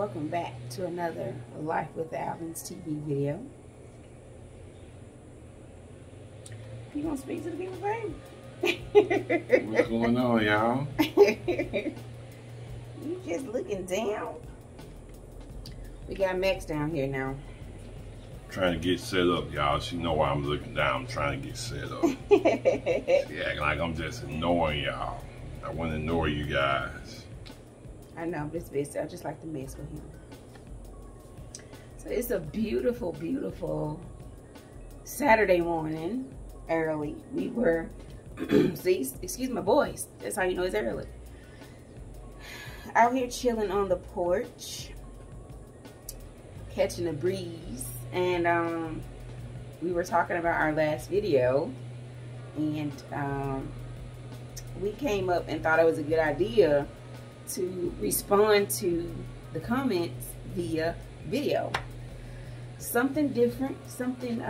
Welcome back to another Life with Alvin's TV video. You gonna speak to the people, baby? What's going on, y'all? You just looking down. We got Max down here now. Trying to get set up, y'all. She know why I'm looking down. I'm trying to get set up. She acting like I'm just ignoring y'all. I want to ignore you guys. I know, but it's busy. I just like to mess with him. So it's a beautiful, beautiful Saturday morning. Early. We were, see, excuse my voice. That's how you know it's early. Out here chilling on the porch, catching a breeze. And we were talking about our last video. And we came up and thought it was a good idea to respond to the comments via video. Something different, something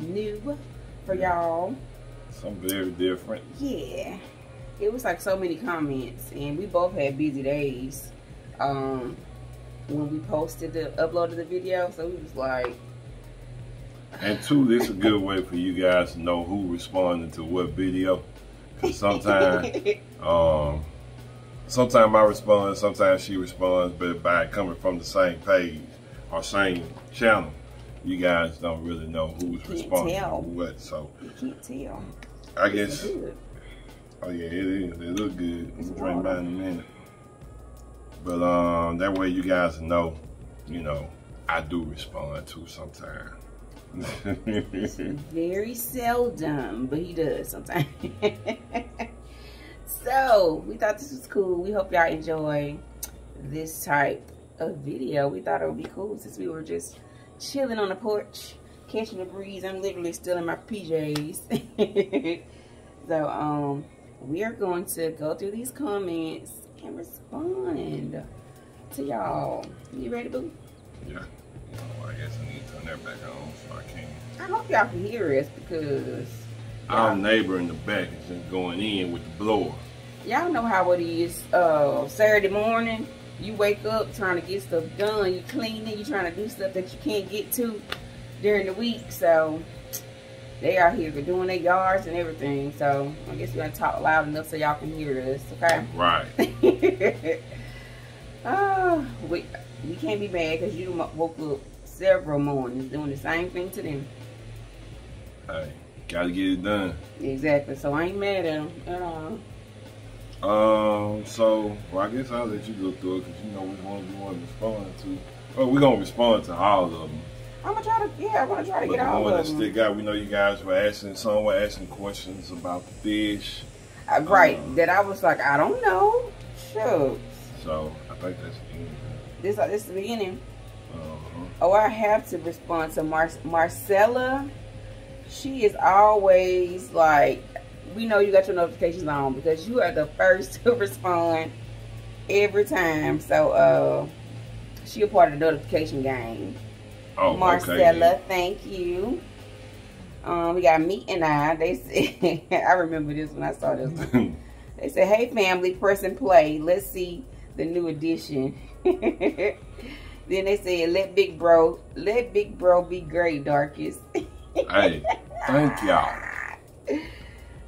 new for y'all. Something very different. Yeah. It was like so many comments, and we both had busy days when we uploaded the video, so we was like. And two, this is a good way for you guys to know who responded to what video. Because sometimes sometimes I respond, sometimes she responds, but by coming from the same page or same channel, you guys don't really know who's responding to what. So you can't tell. I guess. Oh yeah, it is. It look good. I'm gonna drink mine in a minute. But that way you guys know, you know, I do respond to sometimes. Very seldom, but he does sometimes. So we thought this was cool. We hope y'all enjoy this type of video. We thought it would be cool since we were just chilling on the porch, catching a breeze. I'm literally still in my PJs. So we are going to go through these comments and respond to y'all. You ready, boo? Yeah. I guess I need to turn that back on so I can. I hope y'all can hear us because our neighbor in the back is just going in with the blower. Y'all know how it is. Saturday morning, you wake up trying to get stuff done. You cleaning, you trying to do stuff that you can't get to during the week. So they are here. They're doing their yards and everything. So I guess we're gonna talk loud enough so y'all can hear us. Okay. Right. We can't be mad because you woke up several mornings doing the same thing to them. Hey, gotta get it done. Exactly. So I ain't mad at them at all. So, well, I guess I'll let you go through it because you know which ones we want to respond to. Well, we're gonna respond to all of them. I'm gonna try to, yeah, I'm gonna try to but get all of them. the one that stick out, we know you guys were asking, some were asking questions about the fish. Right, that I was like, I don't know. Shucks. So, I think that's the end. This is the beginning. Oh, I have to respond to Marcella. She is always like, we know you got your notifications on because you are the first to respond every time. So she a part of the notification game. Oh, Marcella, okay. thank you. We got Me and I. They said, I remember this when I saw this one. They said, hey family, press and play. Let's see the new edition. Then they said, let big bro be great, darkest. Hey, thank y'all.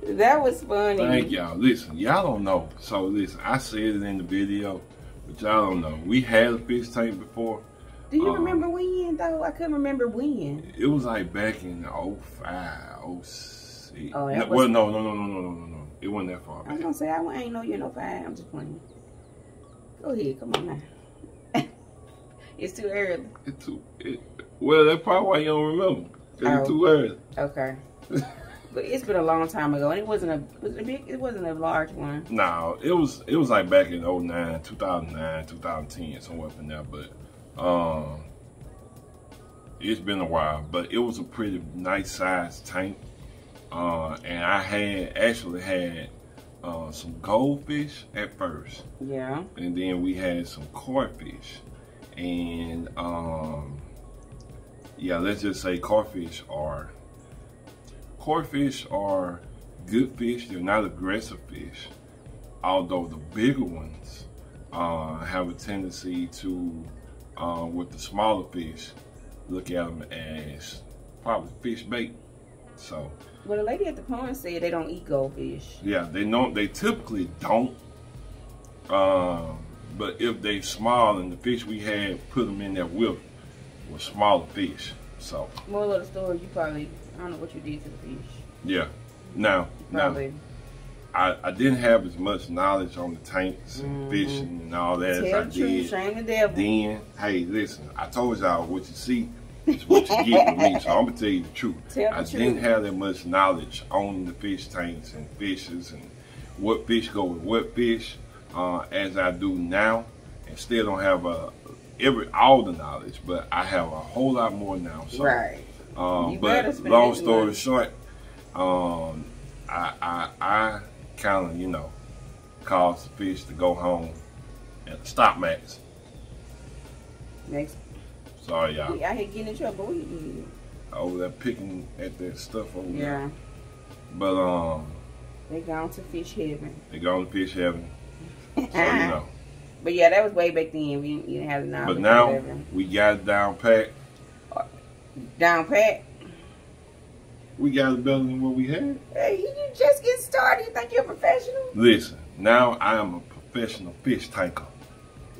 That was funny. Thank y'all. Listen, y'all don't know. So listen, I said it in the video, but y'all don't know. We had a fish tank before. Do you remember when though? I couldn't remember when. It was like back in 05, 06. Oh, that well, no. It wasn't that far back. I was gonna say I ain't know you're no 5. I'm just playing. Go ahead, come on now. It's too early. Well, that's probably why you don't remember. It's too early. Okay. But it's been a long time ago, and it wasn't a large one. No, it was like back in 09, 2009, 2010, somewhere up in there. But it's been a while. But it was a pretty nice sized tank, and I actually had some goldfish at first. Yeah. And then we had some codfish. And yeah, let's just say codfish are good fish. They're not aggressive fish. Although the bigger ones have a tendency to, with the smaller fish, look at them as probably fish bait. So. Well, the lady at the pond said they don't eat goldfish. Yeah, they typically don't. But if they small, and the fish we had put them in there with were smaller fish. So. Moral of the story, you probably, I don't know what you did to the fish. Yeah. Now, I didn't have as much knowledge on the tanks and fishing and all that as I did. Shame the devil. Then, hey, listen, I told y'all what you see is what you get with me, so I'm gonna tell you the truth. I didn't have that much knowledge on the fish tanks and fishes and what fish go with what fish as I do now, and still don't have all the knowledge, but I have a whole lot more now. So, right. But long story short, I kind of, you know, caused the fish to go home at the stop max. Next. Sorry, y'all. I hate getting in trouble. What you over there picking at that stuff over there. Yeah. But they gone to fish heaven. They gone to fish heaven. So you know. But yeah, that was way back then. We didn't have the knowledge. But now we got it down pat. Down pat. We got it better than what we had. Hey, you just get started. You think you're a professional? Listen, now I am a professional fish tanker.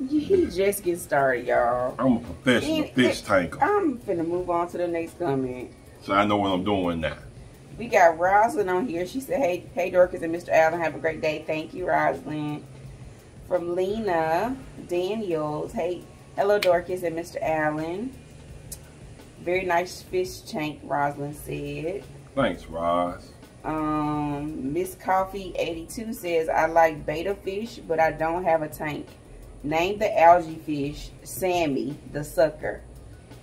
You just get started, y'all. I'm a professional fish tanker. I'm finna move on to the next comment. So I know what I'm doing now. We got Rosalind on here. She said, hey Dorcas and Mr. Allen, have a great day. Thank you, Rosalind. From Lena Daniels. Hey, hello Dorcas and Mr. Allen. Very nice fish tank, Rosalind said. Thanks, Roz. Miss Coffee 82 says, I like betta fish, but I don't have a tank. Name the algae fish, Sammy the sucker.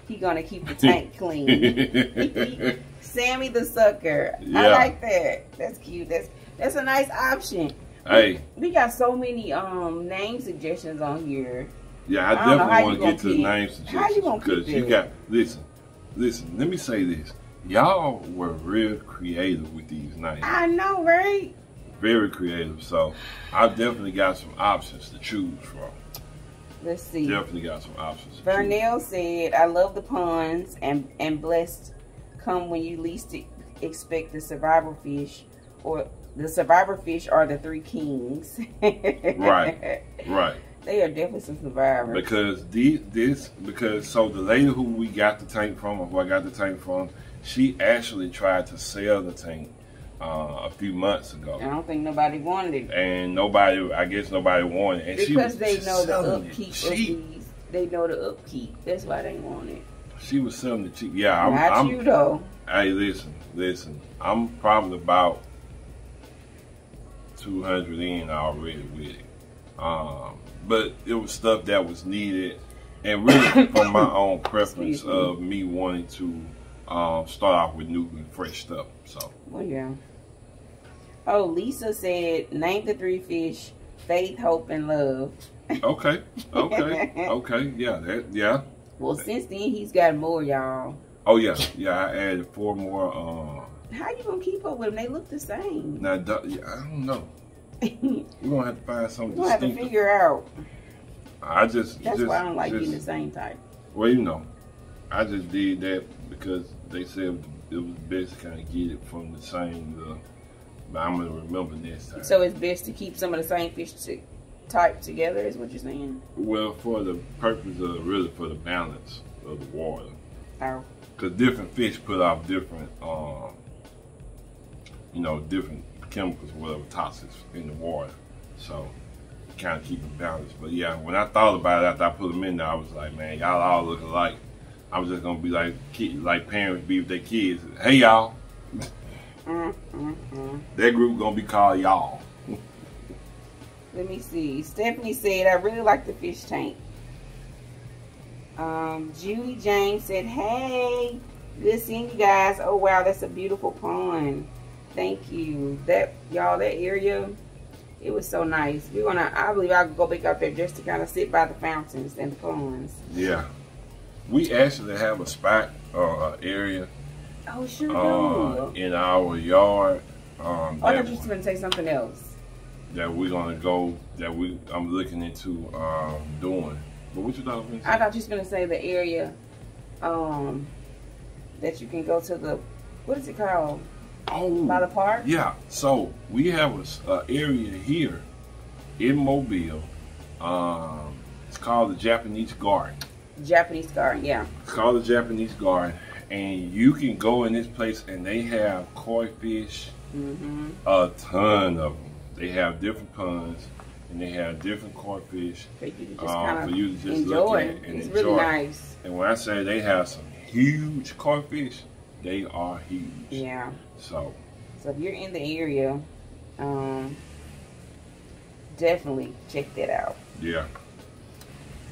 He gonna keep the tank clean. Sammy the sucker. Yeah. I like that. That's cute. That's a nice option. Hey, we got so many name suggestions on here. Yeah, I definitely want to get to the name suggestions. How you gonna because you got listen, let me say this. Y'all were real creative with these names. I know, right? Very creative. So I definitely got some options to choose from. Let's see. Definitely got some options. Vernell said, I love the puns and blessed come when you least expect the survivor fish or the survivor fish are the three kings. Right. They are definitely some survivors. Because so the lady who we got the tank from, or who I got the tank from, she actually tried to sell the tank a few months ago. I don't think nobody wanted it. And I guess nobody wanted it. And because they know the upkeep of these. They know the upkeep. That's why they want it. She was selling it cheap. Yeah, I'm you though. Hey, listen. I'm probably about 200 in already with it. But it was stuff that was needed, and really from my own preference of me wanting to start off with new and fresh stuff. So. Well, yeah. Oh, Lisa said, name the three fish: faith, hope, and love. Okay. Yeah. Well, since then he's got more, y'all. Oh yeah. I added 4 more. How you gonna keep up with them? They look the same. Now, I don't know. We're gonna have to find something. We're gonna have to figure out. That's why I don't like getting the same type. Well, you know, I just did that because they said it was best to kind of get it from the same. But I'm gonna remember next time. So it's best to keep some of the same fish type together, is what you're saying? Well, for the purpose of really for the balance of the water. Oh. Because different fish put off different, different chemicals, whatever, toxins in the water. So kind of keep it balanced. But yeah, when I thought about it after I put them in there, I was like, man, y'all all look alike. I was just gonna be like parents be with their kids. Hey y'all. That group gonna be called y'all. Let me see. Stephanie said, I really like the fish tank. Julie James said, hey, good seeing you guys. Oh wow, that's a beautiful pond. Thank you. That area, it was so nice. I believe I'll go back out there just to kind of sit by the fountains and the ponds. Yeah. We actually have a spot or area. Oh, sure do. In our yard. I thought you were going to say something else. that we're gonna go, I'm looking into doing. But what you thought? I thought you was gonna say the area that you can go to the, what is it called? Oh, by the park? Yeah. So we have an area here in Mobile. It's called the Japanese Garden. Japanese Garden, yeah. It's called the Japanese Garden, and you can go in this place, and they have koi fish, a ton of them. They have different ponds, and they have different koi fish for you to just enjoy it and it's enjoy. Really nice. And when I say they have some huge koi fish, they are huge. Yeah. So if you're in the area, definitely check that out. Yeah.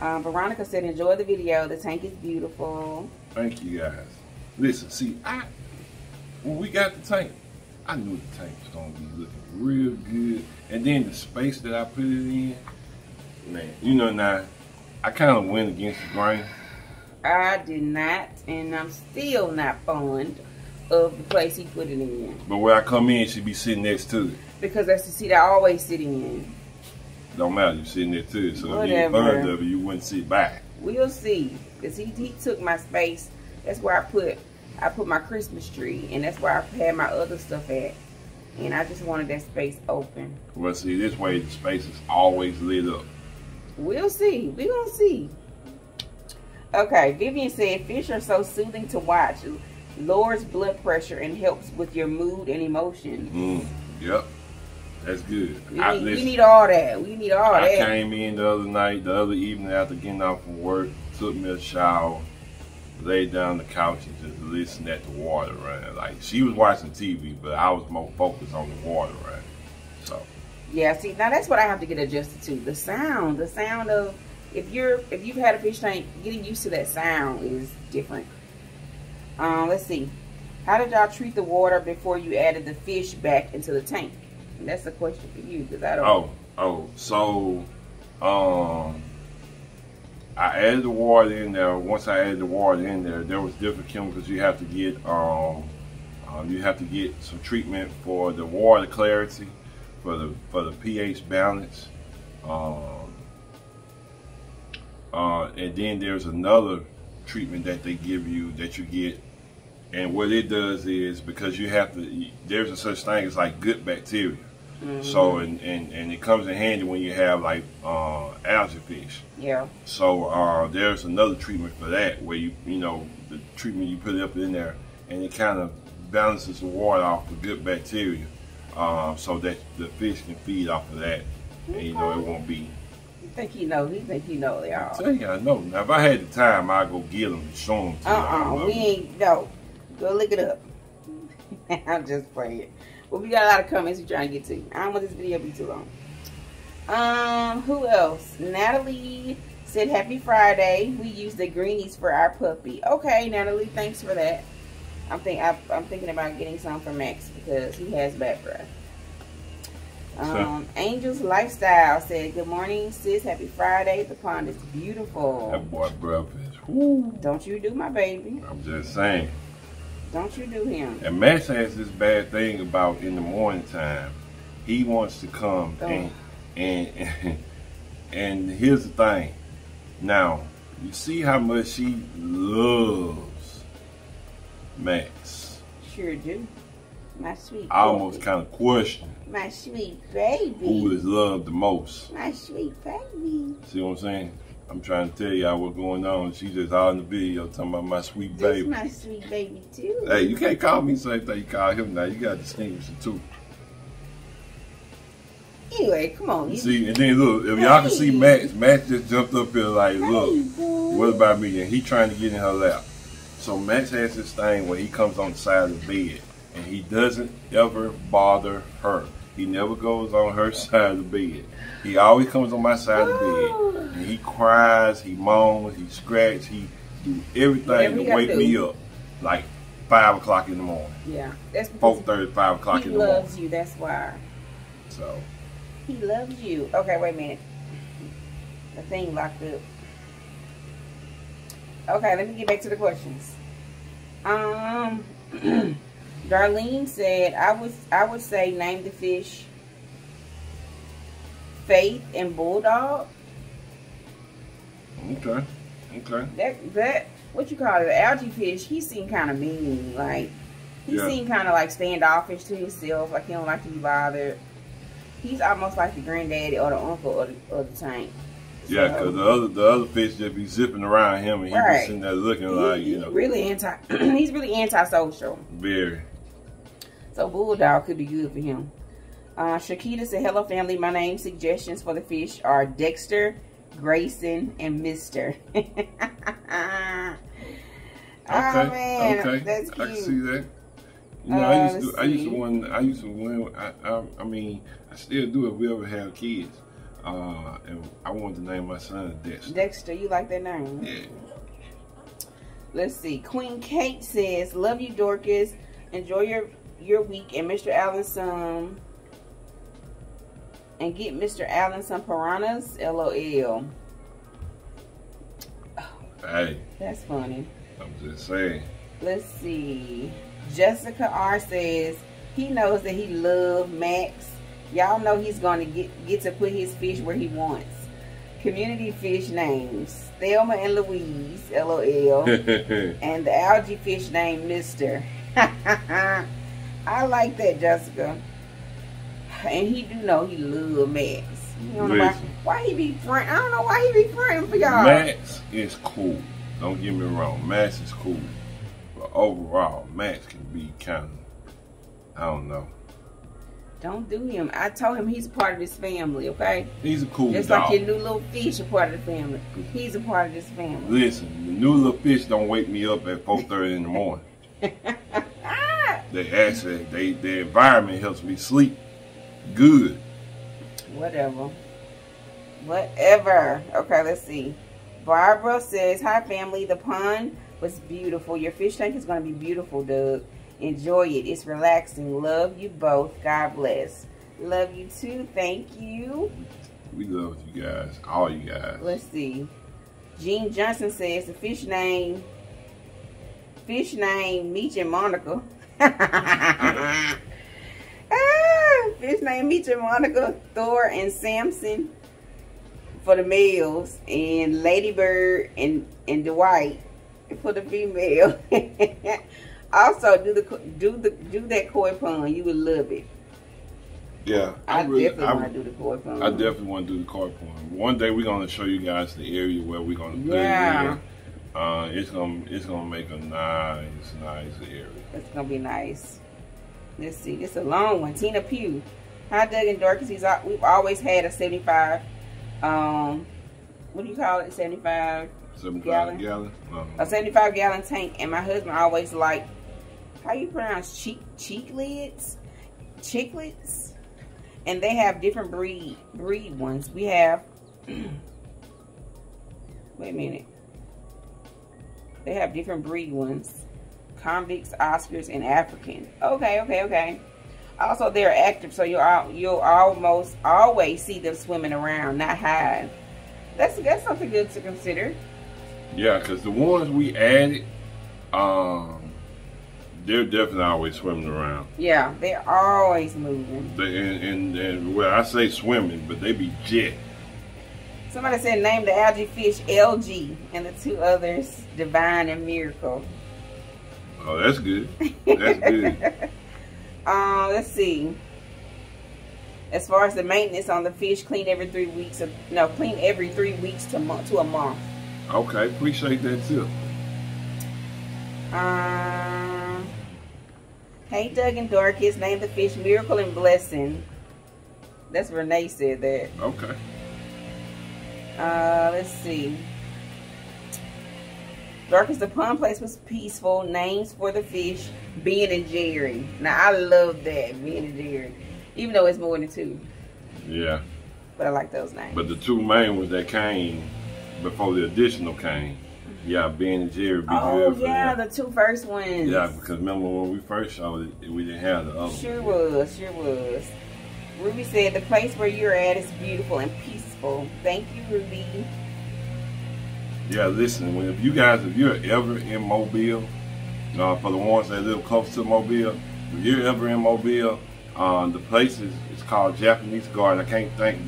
Veronica said, enjoy the video. The tank is beautiful. Thank you guys. Listen, see, when we got the tank, I knew the tank was gonna be looking real good. And then the space that I put it in, man, you know, now I kind of went against the grain. I did not, and I'm still not fond of the place he put it in. But where I come in, she be sitting next to it. Because that's the seat I always sit in. Don't matter, you sitting there too. So whatever. If you ain't fond of it, you wouldn't sit back. We'll see, because he took my space. That's where I put my Christmas tree, and that's where I had my other stuff at. And I just wanted that space open. Well, see, this way the space is always lit up. We'll see. We're gonna see. Okay, Vivian said, fish are so soothing to watch. Lowers blood pressure and helps with your mood and emotions. Yep. That's good. We need all that. We need all that. I came in the other evening after getting off from work, took me a shower, laid down on the couch and just listened at the water running. Like, she was watching TV, but I was more focused on the water running. So. Yeah, see, now that's what I have to get adjusted to. The sound of, if you've had a fish tank, getting used to that sound is different. Let's see. How did y'all treat the water before you added the fish back into the tank? And that's a question for you, because I don't. So, I added the water in there. Once I added the water in there, there was different chemicals you have to get. You have to get some treatment for the water clarity, for the pH balance, and then there's another treatment that they give you that you get. And what it does is, because you have to, there's a such thing as like good bacteria. So, and it comes in handy when you have like algae fish. Yeah. So there's another treatment for that, where you know, the treatment you put up in there, and it kind of balances the water off with good bacteria, so that the fish can feed off of that. And you know, it won't be. You think he know, y'all. I tell you, I know. Now, if I had the time, I'd go get them and show them to you. We ain't, no. Go look it up. I'm just playing. Well, we got a lot of comments we're trying to get to. I don't want this video to be too long. Who else? Natalie said, happy Friday. We use the greenies for our puppy. Okay, Natalie, thanks for that. I'm thinking about getting some for Max because he has bad breath. Angel's Lifestyle said, good morning, sis. Happy Friday. The pond is beautiful. That boy breath is, whoo. Don't you do my baby. I'm just saying. Don't you do him. And Max has this bad thing about in the morning time. He wants to come and here's the thing. Now, you see how much he loves Max. Sure do. My sweet baby. I almost kind of question my sweet baby. Who is loved the most. My sweet baby. See what I'm saying? I'm trying to tell y'all what's going on. She's just all in the video talking about my sweet baby. This my sweet baby too. Hey, you can't call me the same thing you call him now. You got to distinguish the two. Anyway, come on. See, and then look, if y'all can see Max just jumped up here like, look, what about me? And he trying to get in her lap. So Max has this thing where he comes on the side of the bed and he doesn't ever bother her. He never goes on her side of the bed. He always comes on my side of the bed. And he cries, he moans, he scratches, he do everything to wake me up. Like 5 o'clock in the morning. Yeah. That's because 4:30, 5 o'clock in the morning. He loves you, that's why. So. He loves you. Okay, wait a minute. The thing locked up. Okay, let me get back to the questions. Darlene said, I would say name the fish Faith and Bulldog. Okay. That what you call it? The algae fish. He seemed kind of mean. Like he seemed kind of like standoffish to himself. Like he don't like to be bothered. He's almost like the granddaddy or the uncle of the tank. Yeah, because the other fish just be zipping around him, and he be sitting there looking like, you know. Really he's really antisocial. Very. So Bulldog could be good for him. Shakita said, hello family, my name suggestions for the fish are Dexter, Grayson, and Mister. Okay, that's cute. I can see that. You know, I mean, I still do if we ever have kids. And I wanted to name my son Dexter. Dexter, you like that name? Yeah. Let's see. Queen Kate says, love you, Dorcas. Enjoy your week, and Mr. Allen some. And get Mr. Allen some piranhas. LOL. Hey. That's funny. I'm just saying. Let's see. Jessica R says he knows that he loves Max. Y'all know he's going to get to put his fish where he wants. Community fish names: Thelma and Louise, LOL. And the algae fish name, Mister. I like that, Jessica. And he do know he love Max. You don't know why he be friend. I don't know why he be friending for y'all. Max is cool. Don't get me wrong. Max is cool. But overall, Max can be kind of, I don't know. Don't do him. I told him he's a part of this family, okay? He's a cool Just dog. like your new little fish a part of the family. He's a part of this family. Listen, the new little fish don't wake me up at 4:30 in the morning. They actually, the environment helps me sleep good. Whatever. Okay, let's see. Barbara says, hi family, the pond was beautiful. Your fish tank is going to be beautiful, Doug. Enjoy it. It's relaxing. Love you both. God bless. Love you too. Thank you. We love you guys. All you guys. Let's see. Jean Johnson says the fish name Meech and Monica. Fish name Meech and Monica, Thor and Samson for the males, and Ladybird and Dwight for the female. Also, do that koi pond. You would love it. Yeah, I definitely want to do the koi pond. I definitely want to do the koi pond. One day we're gonna show you guys the area where we're gonna put it in. It's gonna make a nice area. It's gonna be nice. Let's see. This is a long one. Tina Pugh. Hi, Doug and Dorcas. We've always had a 75. What do you call it? 75 gallon. A 75 gallon tank, and my husband always liked. How you pronounce chicklets? And they have different breed ones. We have. Wait a minute. They have different breed ones. Convicts, Oscars, and African. Okay. Also, they're active, so you'll almost always see them swimming around, not hide. That's something good to consider. Yeah, because the ones we added, they're definitely always swimming around. Yeah, they're always moving. And well, I say swimming, but they be jet. Somebody said name the algae fish LG, and the two others Divine and Miracle. Oh, that's good. That's good. Let's see. As far as the maintenance on the fish, clean every 3 weeks. Clean every 3 weeks to a month. Okay, appreciate that too. Hey, Doug and Dorcas, name the fish Miracle and Blessing. That's Renee said that. Okay. Let's see. Dorcas, the pond place was peaceful. Names for the fish, Ben and Jerry. Now, I love that, Ben and Jerry. Even though it's more than two. Yeah. But I like those names. But the two main ones that came before the additional came. Yeah, Ben and Jerry be good for yeah, them. the two first ones. Yeah, because remember when we first showed it, we didn't have the other one. Sure was. Ruby said, the place where you're at is beautiful and peaceful. Thank you, Ruby. Yeah, listen, if you're ever in Mobile, for the ones that live close to Mobile, if you're ever in Mobile, the place is called Japanese Garden. I can't think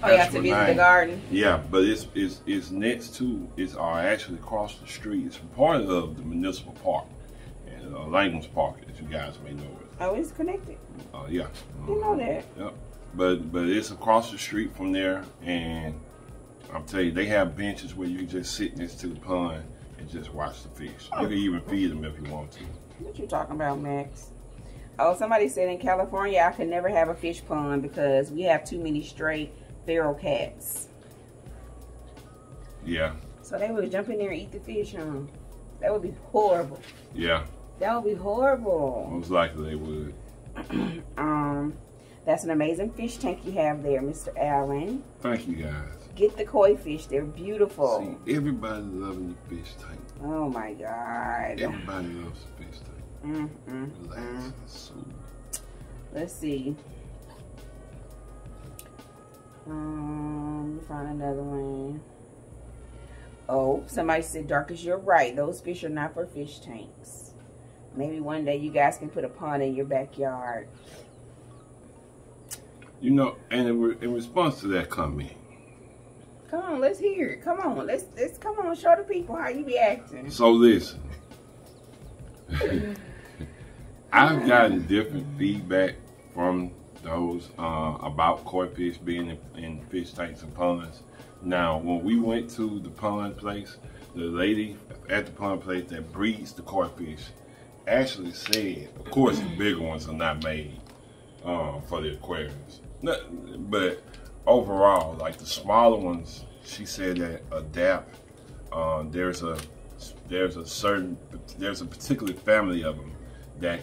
Oh, you have to visit the garden? Yeah, but it's next to, actually across the street. It's part of the municipal park. And Langham's Park, as you guys may know it. Oh, it's connected? Yeah. You know that. Yep. But it's across the street from there, and I'm telling you, they have benches where you can just sit next to the pond and just watch the fish. You can even feed them if you want to. What you talking about, Max? Oh, somebody said in California I could never have a fish pond because we have too many stray feral cats. Yeah. So they would jump in there and eat the fish, huh? That would be horrible. Yeah. That would be horrible. Most likely they would. That's an amazing fish tank you have there, Mr. Allen. Thank you, guys. Get the koi fish. They're beautiful. See, everybody loving the fish tank. Oh, my God. Everybody loves the fish tank. Relax. So... Let's see. Let me find another one. Oh, somebody said, Darkest, you're right. Those fish are not for fish tanks. Maybe one day you guys can put a pond in your backyard. You know, and in response to that comment. Come on, let's hear it. Come on, let's come on, show the people how you be acting. So listen. I've gotten different feedback from those about koi fish being in fish tanks and ponds. Now, when we went to the pond place, the lady at the pond place that breeds the koi fish actually said, of course, the bigger ones are not made for the aquariums. But overall, like the smaller ones, she said that adapt. There's a particular family of them that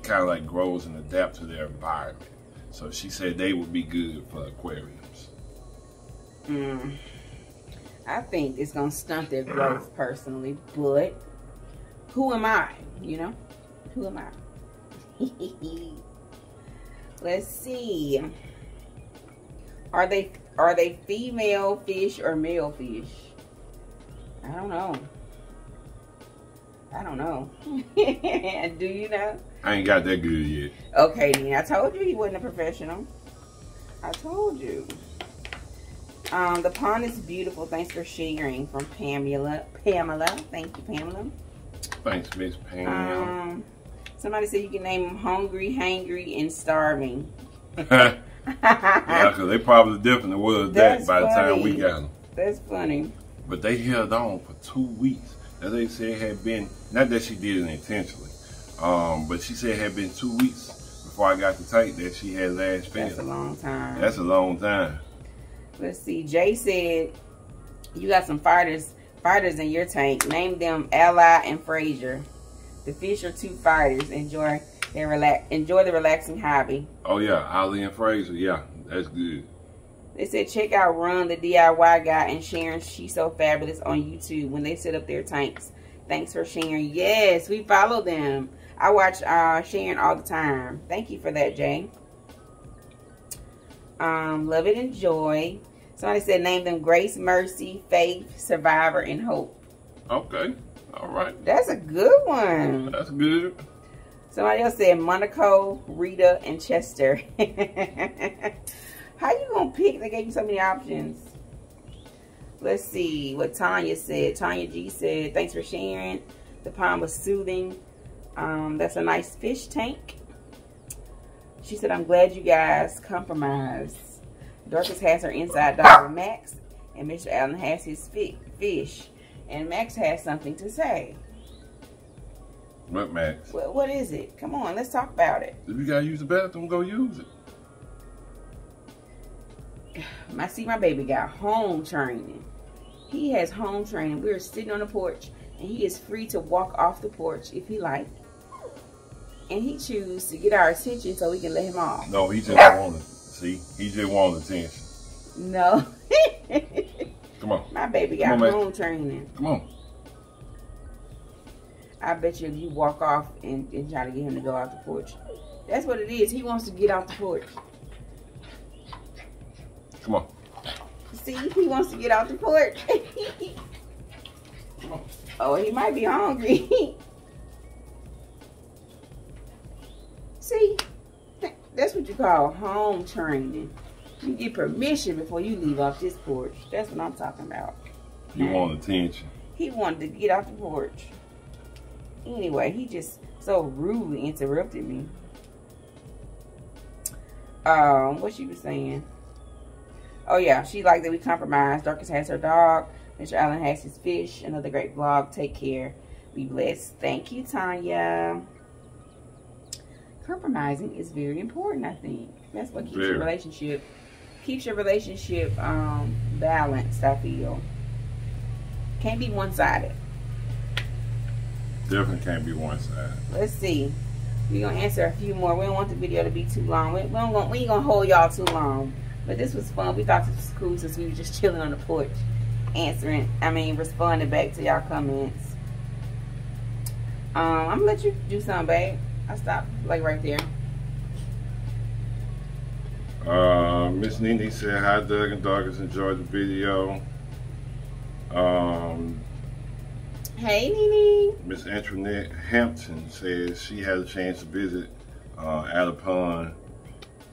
kind of like grows and adapt to their environment. So she said they would be good for aquariums. I think it's gonna stunt their growth personally, but who am I? You know, who am I? Let's see. Are they female fish or male fish? I don't know. Do you know? I ain't got that good yet. Okay, then. I told you he wasn't a professional. I told you. The pond is beautiful. Thanks for sharing. From Pamela. Thank you, Pamela. Thanks, Miss Pam. Somebody said you can name them hungry, hangry, and starving. Yeah, because they probably definitely was that by the time we got them. That's funny. But they held on for 2 weeks. As they said, had been, not that she did it intentionally, but she said it had been 2 weeks before I got the tank that she had last fed. That's a long time. That's a long time. Let's see. Jay said, you got some fighters in your tank. Name them Ally and Frazier. The fish are 2 fighters. Enjoy the relaxing hobby. Oh yeah, Ali and Frazier. Yeah, that's good. They said check out Run the DIY guy and Sharon She's So Fabulous on YouTube when they set up their tanks. Thanks for sharing. Yes, we follow them. I watch Sharon all the time. Thank you for that, Jay. Love it, enjoy. Somebody said name them Grace, Mercy, Faith, Survivor, and Hope. Okay. All right. That's a good one. That's good. Somebody else said Monaco, Rita, and Chester. How you gonna pick? They gave you so many options. Let's see what Tanya said. Tanya G said, thanks for sharing. The pond was soothing. That's a nice fish tank. She said, I'm glad you guys compromised. Dorcas has her inside dog with Max, and Mr. Allen has his fish. And Max has something to say. What, Max? What is it? Come on, let's talk about it. If you gotta use the bathroom, go use it. My baby got home training. He has home training. We're sitting on the porch, and he is free to walk off the porch if he likes. And he chooses to get our attention so we can let him off. No, he just wanted. See, he just wanted attention. No. Come on. My baby got home training. Come on. I bet you if you walk off and try to get him to go off the porch. That's what it is. He wants to get off the porch. Come on. See, he wants to get off the porch. Come on. Oh, he might be hungry. See, that's what you call home training. You get permission before you leave off this porch. That's what I'm talking about. You want attention. He wanted to get off the porch. Anyway, he just so rudely interrupted me. What she was saying? Oh yeah, she liked that we compromised. Dorcas has her dog. Mr. Allen has his fish. Another great vlog. Take care. Be blessed. Thank you, Tanya. Compromising is very important, I think. That's what keeps your relationship balanced, I feel. Can't be one-sided. Definitely can't be one-sided. Let's see. We're going to answer a few more. We don't want the video to be too long. We ain't going to hold y'all too long. But this was fun. We thought this was cool since we were just chilling on the porch. Responding back to y'all comments. I'm going to let you do something, babe. I'll stop like right there. Miss Nene said, hi Doug and Dorcas, enjoyed the video. Hey Nene. Miss Antoinette Hampton says she had a chance to visit Adder Pond,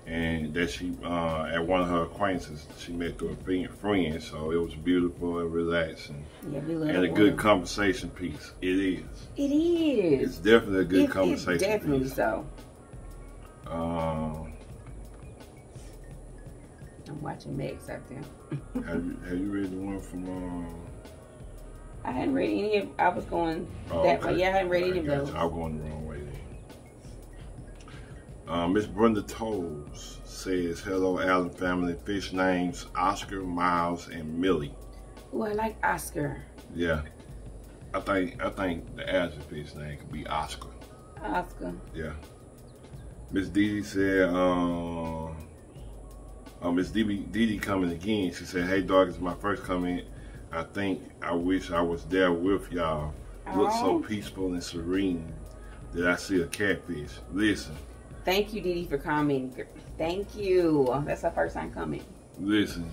and that she at one of her acquaintances she met through a friend, so it was beautiful and relaxing. Yeah, and a good conversation piece. It is. It is. It's definitely a good conversation piece. Definitely so. I'm watching Megs out there. have you read the one from I hadn't read any of. I was going that way. Yeah, I hadn't read any of those. I was going the wrong way then. Miss Brenda Toles says, hello Allen family. Fish names Oscar, Miles, and Millie. Oh, I like Oscar. Yeah. I think the Azure fish name could be Oscar. Oscar. Yeah. Miss Dee said, Miss Dee coming again. She said, hey dog, it's my first comment. I wish I was there with y'all. Look so peaceful and serene that I see a catfish. Listen. Thank you, Dee, for commenting. Thank you. That's our first time coming. Listen,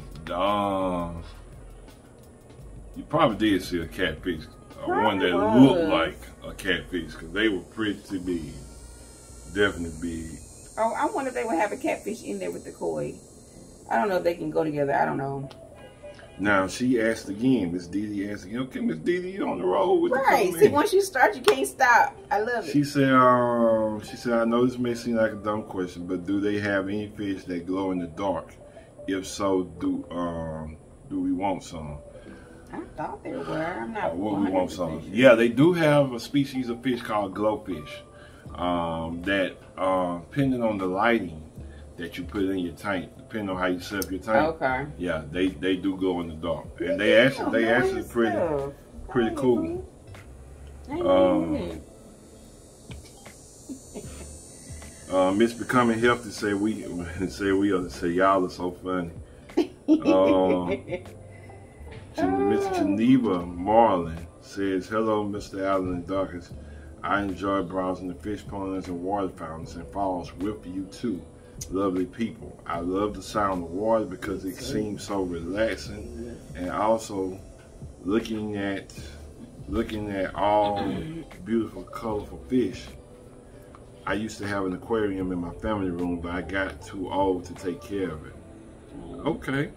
you probably did see a catfish. One that looked like a catfish, because they were pretty big. Definitely big. Oh, I wonder if they would have a catfish in there with the koi. I don't know if they can go together. I don't know. Now, she asked again. Miss Dee asked again. Okay, Miss Dee, you on the road with the right. See, once you start, you can't stop. I love it. She said, I know this may seem like a dumb question, but do they have any fish that glow in the dark? If so, do we want some? I thought there were. I'm not. What we want some? Yeah, they do have a species of fish called glowfish. That depending on the lighting that you put in your tank, depending on how you set up your tank. Okay. Yeah, they do glow in the dark, and they actually pretty cool. Miss Becoming Healthy say y'all are so funny. Miss Geneva Marlin says, hello Mr. Allen and Dorcas. I enjoy browsing the fish ponds and water fountains and falls with you too. Lovely people. I love the sound of water because it seems so relaxing, and also looking at all beautiful colorful fish. I used to have an aquarium in my family room, but I got too old to take care of it. Okay.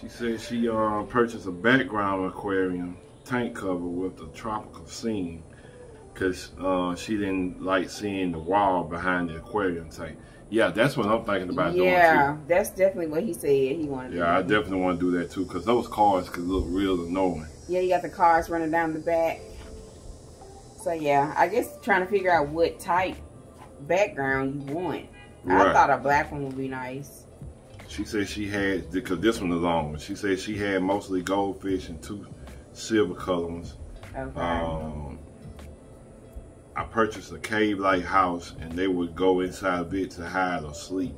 She said she purchased a background aquarium tank cover with a tropical scene because she didn't like seeing the wall behind the aquarium tank. Yeah, that's what I'm thinking about doing too. Yeah, that's definitely what he said he wanted to do. Yeah, I definitely want to do that too, because those cars could look real annoying. Yeah, you got the cars running down the back. So yeah, I guess trying to figure out what type background you want. Right. I thought a black one would be nice. She said she had, because this one is long one, she said she had mostly goldfish and 2 silver color ones. Okay. I purchased a cave-like house, and they would go inside of it to hide or sleep.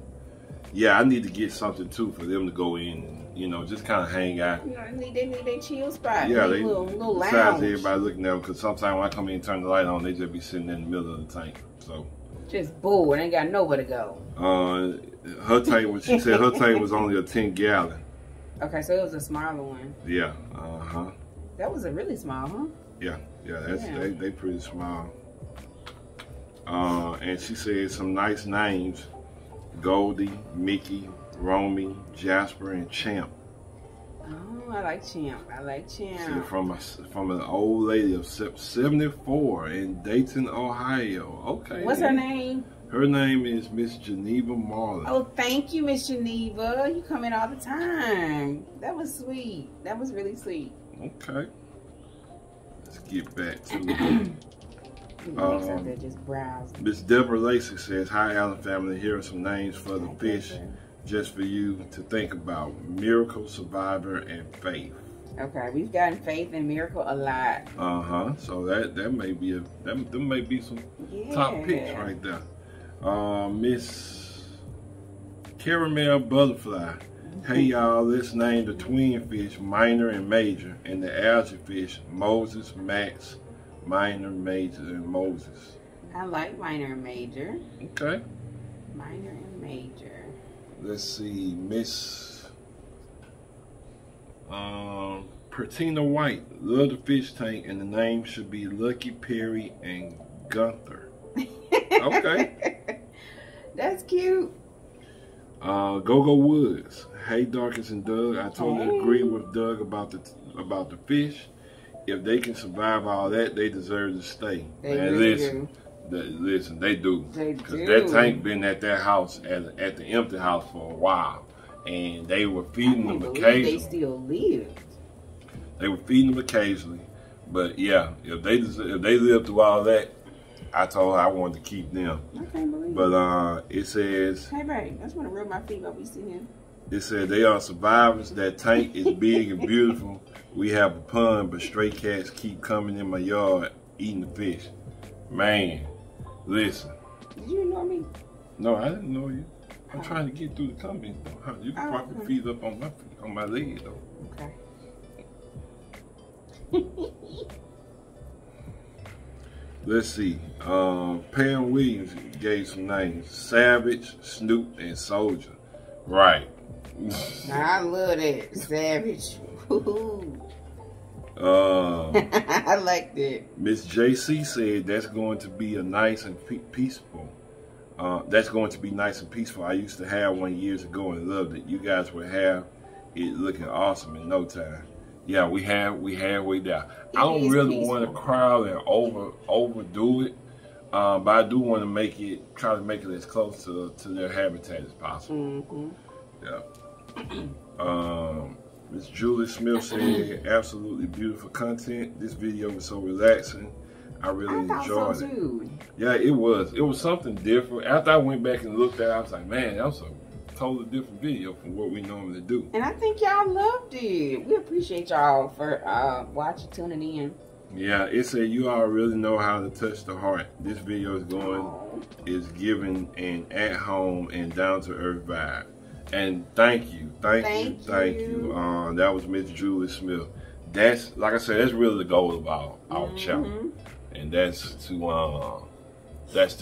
Yeah, I need to get something too for them to go in and, you know, just kind of hang out. You know, they need their chill spot. Yeah, they little lounge. Besides everybody looking at them, because sometimes when I come in and turn the light on, they just be sitting in the middle of the tank. So just bored, ain't got nowhere to go. Her tank was, she said her tank was only a 10-gallon. Okay, so it was a smaller one. Yeah. That was a really small, huh? Yeah, they pretty small. And she said some nice names: Goldie, Mickey, Romy, Jasper, and Champ. Oh, I like Champ. I like Champ. See, from an old lady of 74 in Dayton, Ohio. Okay. What's her name? Her name is Miss Geneva Marley. Oh, thank you, Miss Geneva. You come in all the time. That was sweet. That was really sweet. Okay. Let's get back to it. Just browse. Miss Deborah Lacey says, "Hi, Allen family. Here are some names for the fish, just for you to think about: Miracle, Survivor, and Faith." Okay, we've gotten Faith and Miracle a lot. So that may be them may be some top picks right there. Miss Caramel Butterfly. Hey y'all, let's name the twin fish Minor and Major, and the algae fish Moses, Max, Minor, Major, and Moses. I like Minor and Major. Okay. Minor and Major. Let's see, Miss Pertina White. Love the fish tank, and the name should be Lucky, Perry, and Gunther. Okay. That's cute. Go Woods. Hey Darkins and Doug, I totally agree with Doug about the fish. If they can survive all that, they deserve to stay. Listen, they do. Because that tank been at their house, at the empty house for a while, and they were feeding them occasionally. They still lived. They were feeding them occasionally, but yeah, if they lived through all that, I told her I wanted to keep them. I can't believe it. But it says, hey babe, I just want to rub my feet while we sit here. It said they are survivors. That tank is big and beautiful. We have a pond, but stray cats keep coming in my yard eating the fish. Man, listen. Did you ignore me? No, I didn't know you. I'm trying to get through the comments though. You can prop your feet up on my leg though. Okay. Let's see. Pam Williams gave some names: Savage, Snoop, and Soldier. Right. I love that. Savage. I like that. Miss JC said that's going to be a nice and peaceful. That's going to be nice and peaceful. I used to have one years ago and loved it. You guys will have it looking awesome in no time. Yeah, we halfway there. I don't really want to crowd and overdo it, but I do want to try to make it as close to their habitat as possible. Yeah. Miss Julie Smith said, absolutely beautiful content. This video was so relaxing. I really enjoyed it. Too. Yeah, it was. It was something different. After I went back and looked at it, I was like, man, that was a totally different video from what we normally do. And I think y'all loved it. We appreciate y'all for watching, tuning in. Yeah, it said you all really know how to touch the heart. This video is giving an at-home and down-to-earth vibe. And thank you. That was Miss Julie Smith. That's, like I said, that's really the goal of our channel, and that's to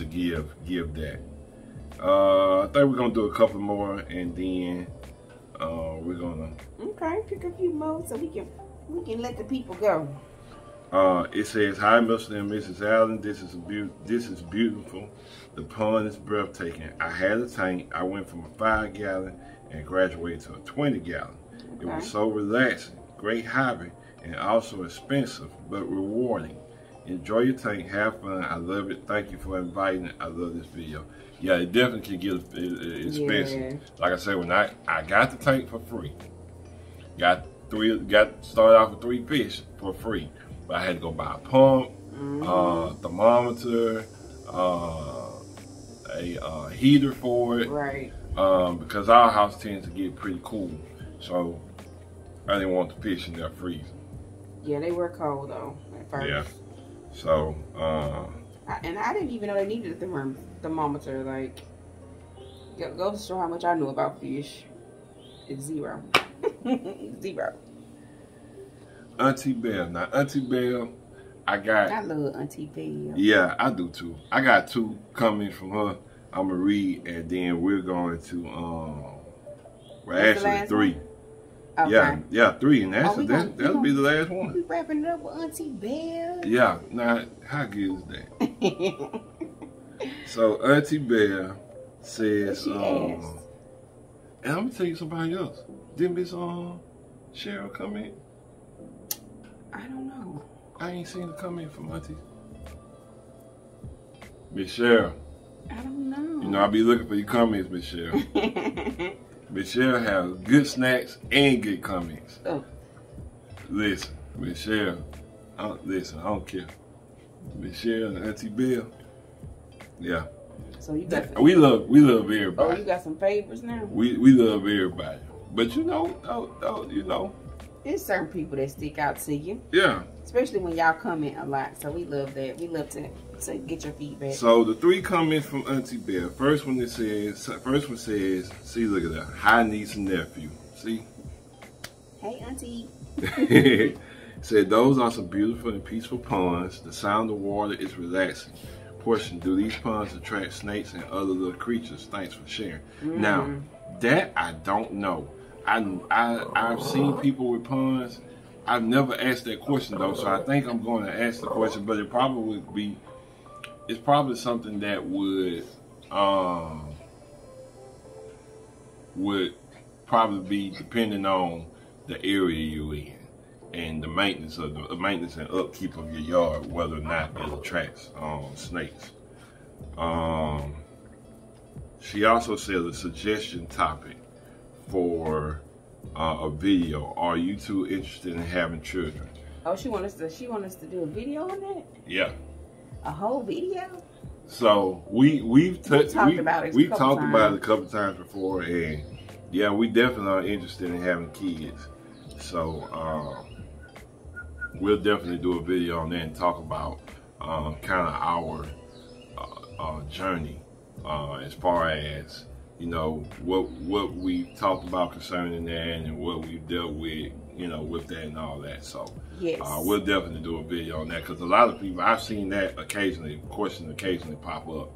give that. I think we're gonna do a couple more, and then we're gonna pick a few more so we can let the people go. It says, hi, Mr. and Mrs. Allen. This is beautiful. The pond is breathtaking. I had a tank. I went from a 5-gallon and graduated to a 20-gallon. It was so relaxing, great hobby, and also expensive but rewarding. Enjoy your tank. Have fun. I love it. Thank you for inviting. I love this video. Yeah, it definitely can get expensive. Yeah. Like I said, when I got the tank for free. Got started off with 3 fish for free. But I had to go buy a pump, thermometer, a heater for it. Right. Because our house tends to get pretty cool. So I didn't want the fish in there freezing. Yeah, they were cold though at first. Yeah. So, and I didn't even know they needed a thermometer. Like, goes to show how much I knew about fish. It's 0. 0. Auntie Belle. Now, Auntie Belle, I love Auntie Belle. Yeah, I do too. I got 2 coming from her. I'm going to read, and then we're going to, well, actually 3. Okay. Yeah, 3, and that'll be the last one. We wrapping it up with Auntie Belle. Yeah, now, how good is that? So, Auntie Belle says, And I'm gonna tell you somebody else. Didn't Miss Cheryl come in? I don't know. I ain't seen her come in from Auntie. Miss Cheryl. I don't know. You know, I be looking for your comments, Miss Cheryl. Miss Cheryl has good snacks and good comments. Oh. Listen, Miss Cheryl. Listen, I don't care. Miss Cheryl and Auntie Bill. Yeah. So you got some, we love everybody. Oh, you got some favorites now? We love everybody. But you know, there's certain people that stick out to you. Yeah. Especially when y'all comment a lot. So we love that. We love to get your feedback. So the 3 comments from Auntie Bill. First one says, see, look at that. Hi niece and nephew. See? Hey Auntie. Said those are some beautiful and peaceful ponds. The sound of water is relaxing. Portion, do these ponds attract snakes and other little creatures? Thanks for sharing. Now, that I don't know. I've seen people with ponds. I've never asked that question though, so I think I'm going to ask the question. But it probably would be. It's probably something that would probably be depending on the area you're in and the maintenance and upkeep of your yard, whether or not it attracts snakes. She also said a suggestion topic for a video. Are you two interested in having children? Oh, she want us to do a video on that? Yeah. A whole video? So we've talked about it a couple times before, and yeah, we definitely are interested in having kids. So we'll definitely do a video on that and talk about kind of our journey as far as, you know, what we talked about concerning that and what we've dealt with, you know, with that and all that. So yes, we'll definitely do a video on that, because a lot of people, I've seen that questions occasionally pop up,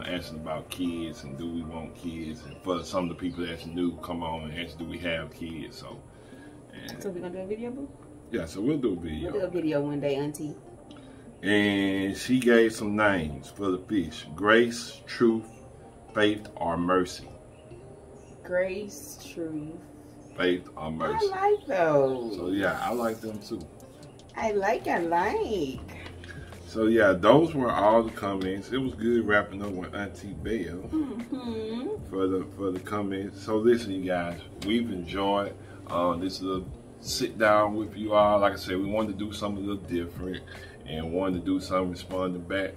asking about kids and do we want kids, and for some of the people that's new, come on and ask, do we have kids? So we're gonna do a video, boo? Yeah, so we'll do a video. We'll do a video one day, Auntie. And she gave some names for the fish: Grace, Truth, Faith, or Mercy. Grace, Truth, Faith, or Mercy. I like those. So yeah, I like them too. I like. So yeah, those were all the comments. It was good wrapping up with Auntie Belle for the comments. So listen, you guys, we've enjoyed this little sit down with you all. Like I said, we wanted to do something a little different and wanted to do something responding back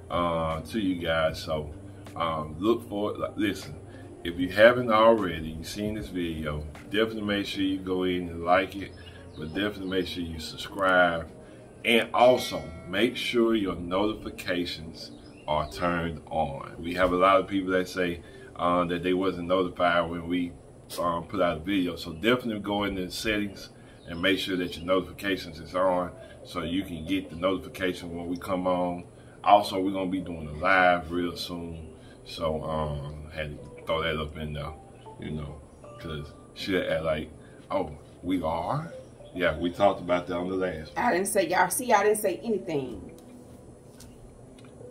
to you guys. So look for it. Listen, if you haven't already, you've seen this video, definitely make sure you go in and like it, but definitely make sure you subscribe, and also make sure your notifications are turned on. We have a lot of people that say that they wasn't notified when we put out a video, so definitely go into the settings and make sure that your notifications is on so you can get the notification when we come on. Also, we're gonna be doing a live real soon, so had to throw that up in there, you know, because she had like, oh, we are? Yeah, we talked about that on the last one. I didn't say, y'all see, I didn't say anything.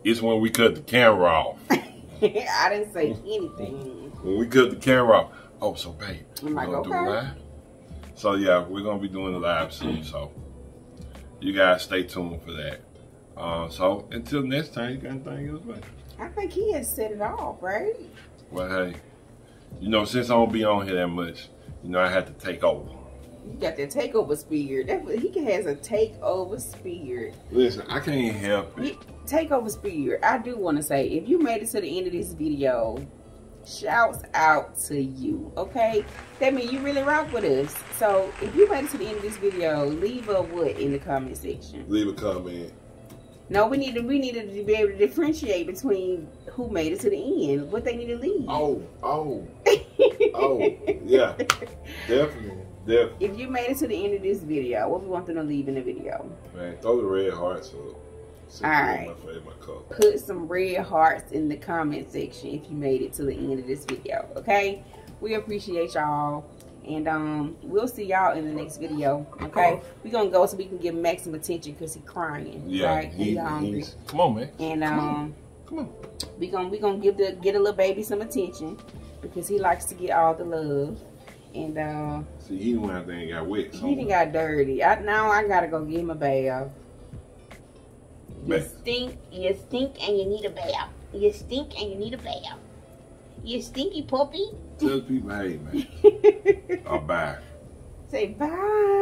It's when we cut the camera off. I didn't say anything. When we cut the camera off. Oh, so babe, I'm like, we're gonna do okay. a live? So yeah, we're gonna be doing a live soon, so you guys stay tuned for that. So until next time, you got anything else, babe? I think he has set it off, right? Well, hey, you know, since I don't be on here that much, you know, I had to take over. You got that takeover spirit. He has a takeover spirit. Listen, I can't help it. Takeover spirit. I do want to say, if you made it to the end of this video, shouts out to you, okay? That means you really rock with us. So if you made it to the end of this video, leave a what in the comment section. Leave a comment. No, we needed to be able to differentiate between who made it to the end, what they need to leave. Oh, yeah, definitely. If you made it to the end of this video, what we want them to leave in the video? Man, throw the red hearts up. Alright, put some red hearts in the comment section if you made it to the end of this video, okay? We appreciate y'all, and we'll see y'all in the next video, okay? We're gonna go so we can give Max some attention because he's crying, right? He's hungry. Come on, man. And come on. we gonna get a little baby some attention, because he likes to get all the love. And see, he didn't have to got wet. He done got dirty. Now I gotta go give him a bath. You stink, and you need a bath. You stink and you need a bath. You stinky puppy. Tell the people, hey man. Or bye. Say bye.